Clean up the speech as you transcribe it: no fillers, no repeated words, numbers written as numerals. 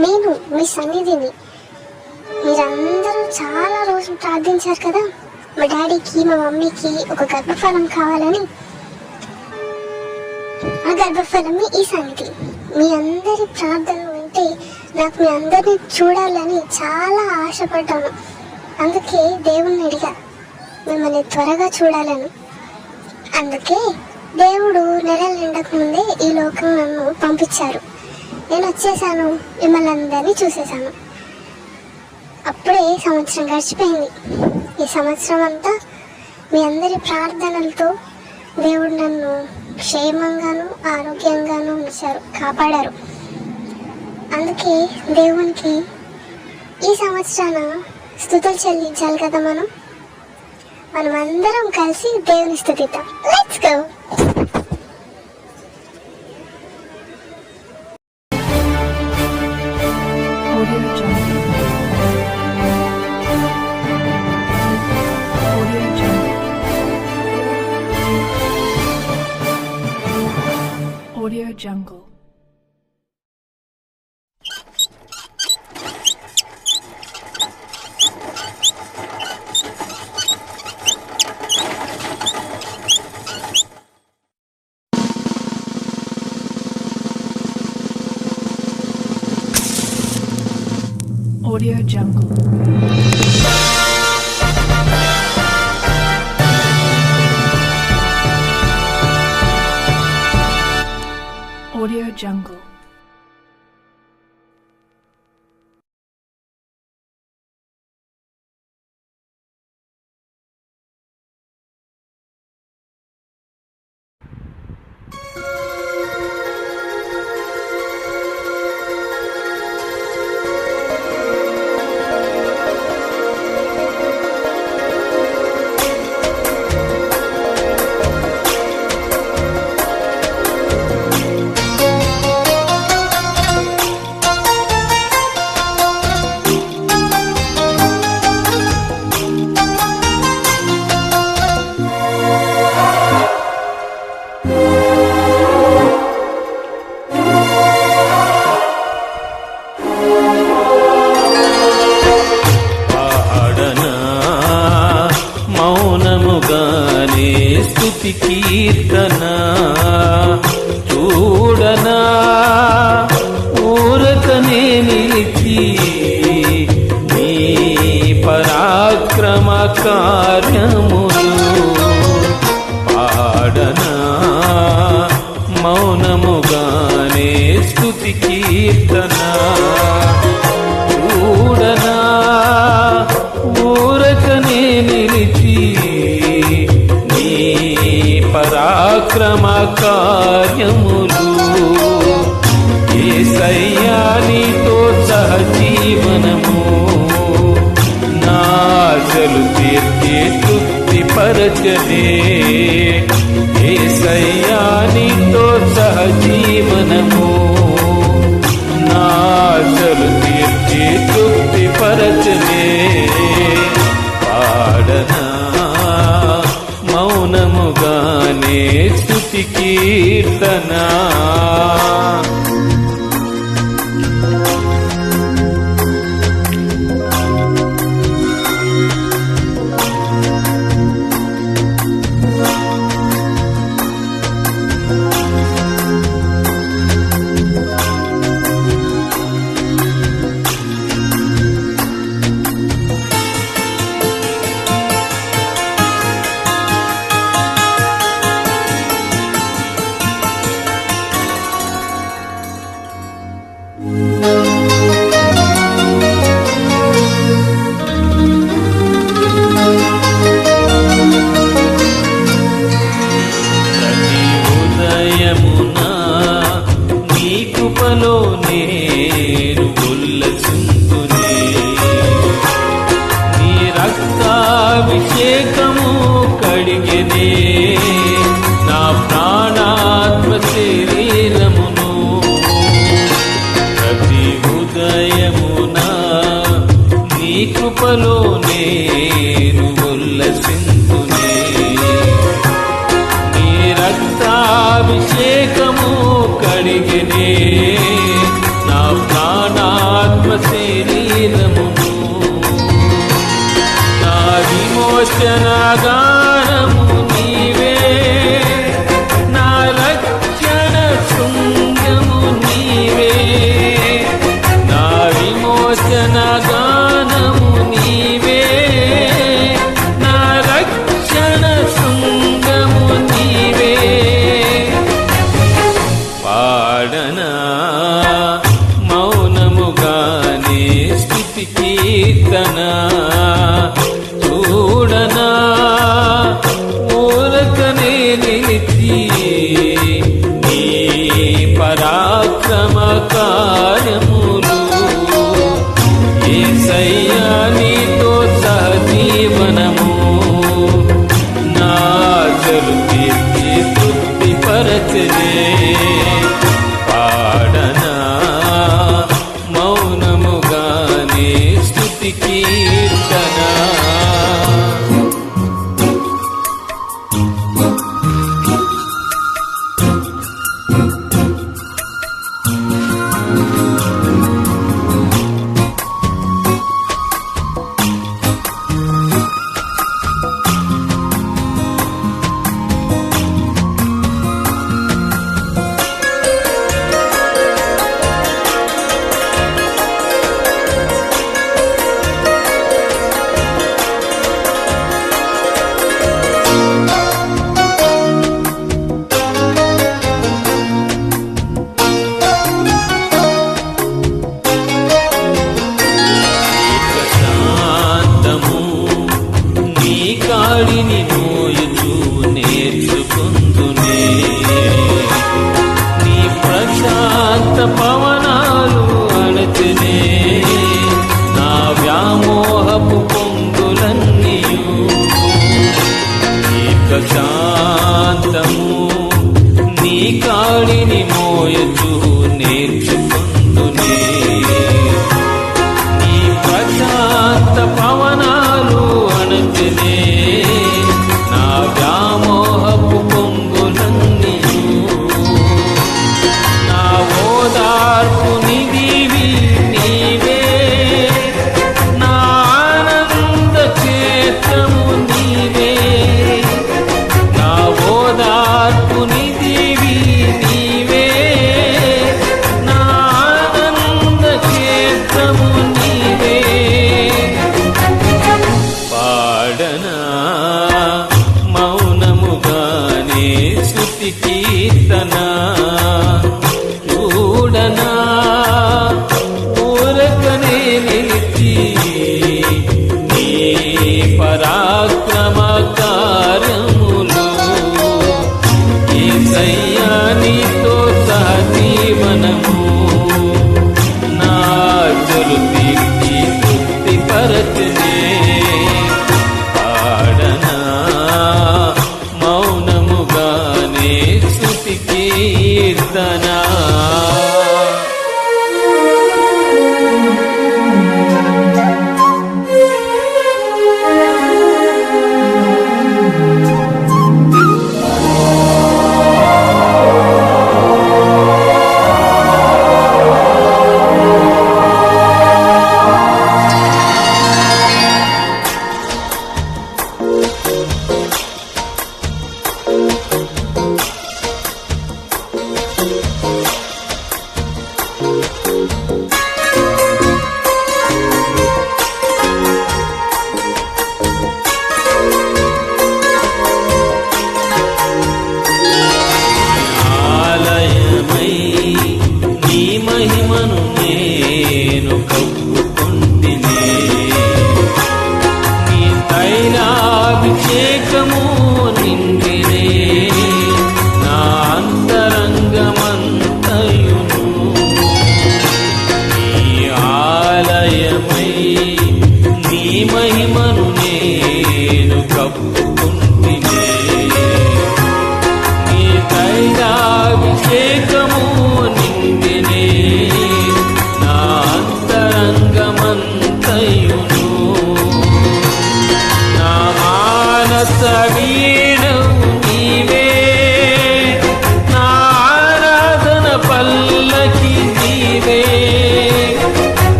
నేను మీ సన్నిధిని మీరందరూ చాలా రోజులు ప్రార్థించారు కదా, మా డాడీకి మా మమ్మీకి ఒక గర్భఫలం కావాలని. ఆ గర్భఫలమే ఈ సన్నిధి. మీ అందరి ప్రార్థనలు వింటే నాకు మీ అందరినీ చూడాలని చాలా ఆశపడ్డాను. అందుకే దేవుణ్ణి అడిగా మిమ్మల్ని త్వరగా చూడాలను. అందుకే దేవుడు నెలలు నిండక ముందే ఈ లోకం నన్ను పంపించారు. నేను వచ్చేసాను, మిమ్మల్ని అందరినీ చూసేసాను. అప్పుడే సంవత్సరం గడిచిపోయింది. ఈ సంవత్సరం అంతా మీ అందరి ప్రార్థనలతో దేవుడు నన్ను క్షేమంగాను ఆరోగ్యంగాను ఉంచారు, కాపాడారు. అందుకే దేవునికి ఈ సంవత్సరాన స్తుతులు చెల్లించాలి కదా. మనం అందరం కలిసి దేవుని స్తుతిద్దాం. Let's go. Audio Jungle. Audio Jungle. Audio Jungle. స్తుతి కీర్తన చూడనా ఊరకనే నిలిచి నీ పరాక్రమ కార్యములు పాడనా మౌనముగానే స్తుతి కీర్తన చూడనా ఊరకనే నిలిచి పరాక్రమ కార్యములు యేసయ్యా నీతో సహజీవనము నాశలు తీర్చే తృప్తి పరచనే యేసయ్యా నీతో సహజీవనము నాశలు తీర్చే తృప్తి పరచనే పాడనా మౌనముగానే స్తుతి కీర్తనా నేను ఉల్లసింతునే నీ రక్తాభిషేకము కడిగెనే నా ప్రాణాత్మ శరీరమును ప్రతి ఉదయమున నీ కృపలో నేను ఉల్లసింతునే నీ రక్తాభిషేకము కడిగెనే నా ప్రాణా శరీరమును నా విమోచన గానము నీవే నా రక్షణ శృంగము నీవే నా విమోచన గానము నీవే నా రక్షణ శృంగము నీవే పాడనా మౌనముగానే స్తుతి కీర్తన చూడనా ఊరకనే నిలిచి నీ పరాక్రమ కార్యములు యేసయ్యా నీతో సహజీవనము నా జలు తీర్చి తృప్తిపరచనే పాడనా మౌనముగానే స్తుతి కీర్తన కాడిని మోయుచు నేర్చుకుందునే నీ ప్రశాంత పవనాలు అణచనే నా వ్యామోహపు పొంగులన్నీయు ఏక శాంతము నీ కాడిని మోయుచు